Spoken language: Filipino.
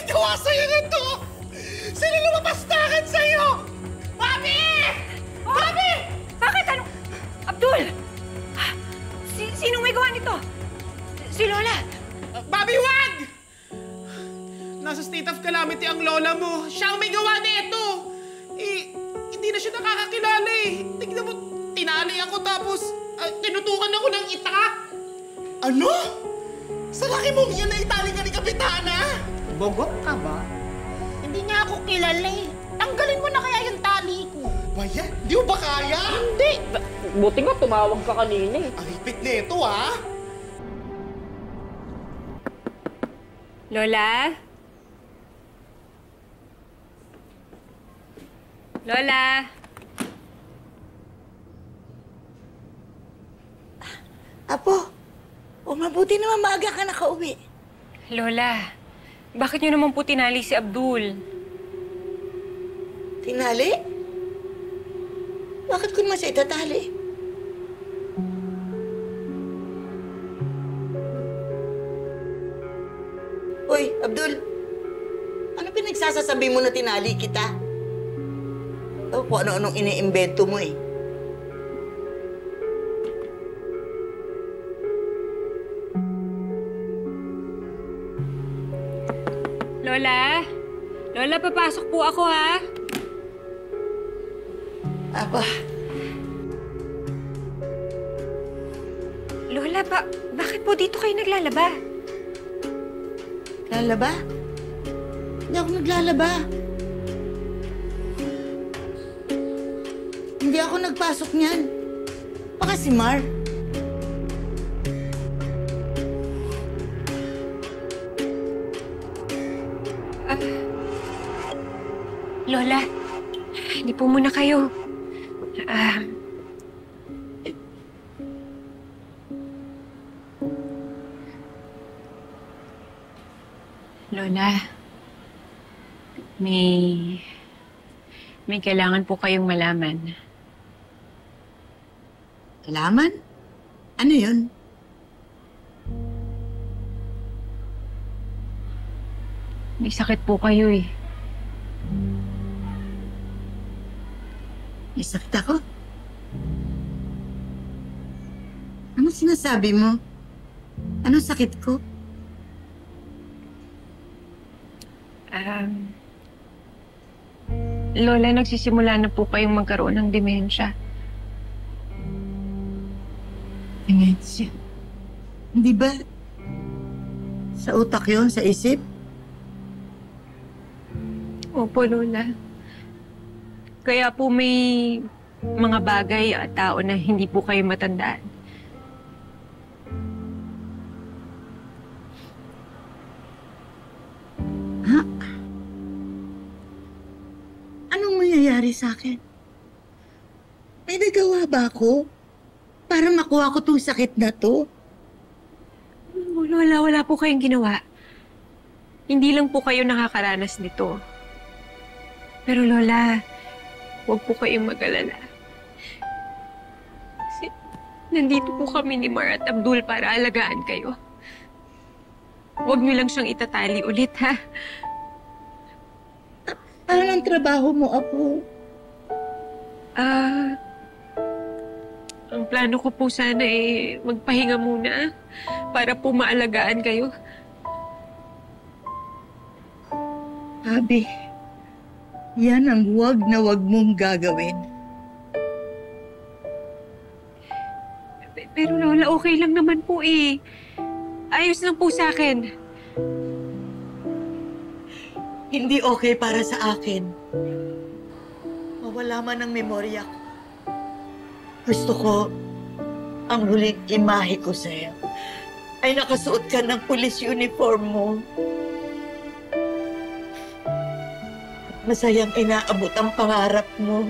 gawa sa'yo nito? Sino lumapastakan sa'yo? Bobby! Bobby! Bakit? Ano? Abdul! Sinong may gawa nito? Si Lola! Bobby, wag! Nasa state of calamity ang lola mo. Siya ang may gawa nito. Hindi na siya nakakakilala eh. Tignan mo, tinali ako tapos tinutukan ako ng itak. Ano? Sa laki mong yan na itali ka ni Kapitana? Bogot ka ba? Hindi niya ako kilala eh. Tanggalin mo na kaya yung tali ko. Bayan, di mo ba kaya? Hindi. Buti nga tumawag ka kanina eh. Ang hipit nito ah. Lola? Lola? Apo, mabuti naman maaga ka nakauwi. Lola, bakit niyo naman po tinali si Abdul? Tinali? Bakit ko naman siya itatali? Uy, Abdul. Ano pinagsasasabi mo na tinali kita? O kung ano-anong iniimbento mo eh. Lola? Lola, papasok po ako, ha? Apa? Lola, bakit po dito kayo naglalaba? Lalaba? Hindi ako naglalaba. Hindi ako nagpasok niyan. Baka si Mar. Lola, hindi po muna kayo. Lola, may kailangan po kayong malaman. Malaman? Ano yun? May sakit po kayo eh. May sakit ako? Ano sinasabi mo? Anong sakit ko? Lola, nagsisimula na po kayong magkaroon ng demensya. Demensya? Hindi ba sa utak yun, sa isip? Opo, Lola. Kaya po may mga bagay at tao na hindi po kayo matandaan. Ha? Anong mangyayari sa akin? May nagawa ba ako para makuha ko tong sakit na to? Oh, Lola, wala po kayong ginawa. Hindi lang po kayo nakakaranas nito. Pero Lola, huwag po kayong mag-alala. Kasi nandito po kami ni Mar at Abdul para alagaan kayo. Huwag niyo lang siyang itatali ulit, ha? Paano ang trabaho mo, Apo? Ang plano ko po sana magpahinga muna para po maalagaan kayo. Abi, yan ang wag na wag mong gagawin. Pero Lola, okay lang naman po eh. Ayos lang po sa akin. Hindi okay para sa akin. Mawala man ang memorya ko. Gusto ko, ang huling imahe ko sa'yo ay nakasuot ka ng police uniform mo. Masayang inaabot ang pangarap mo.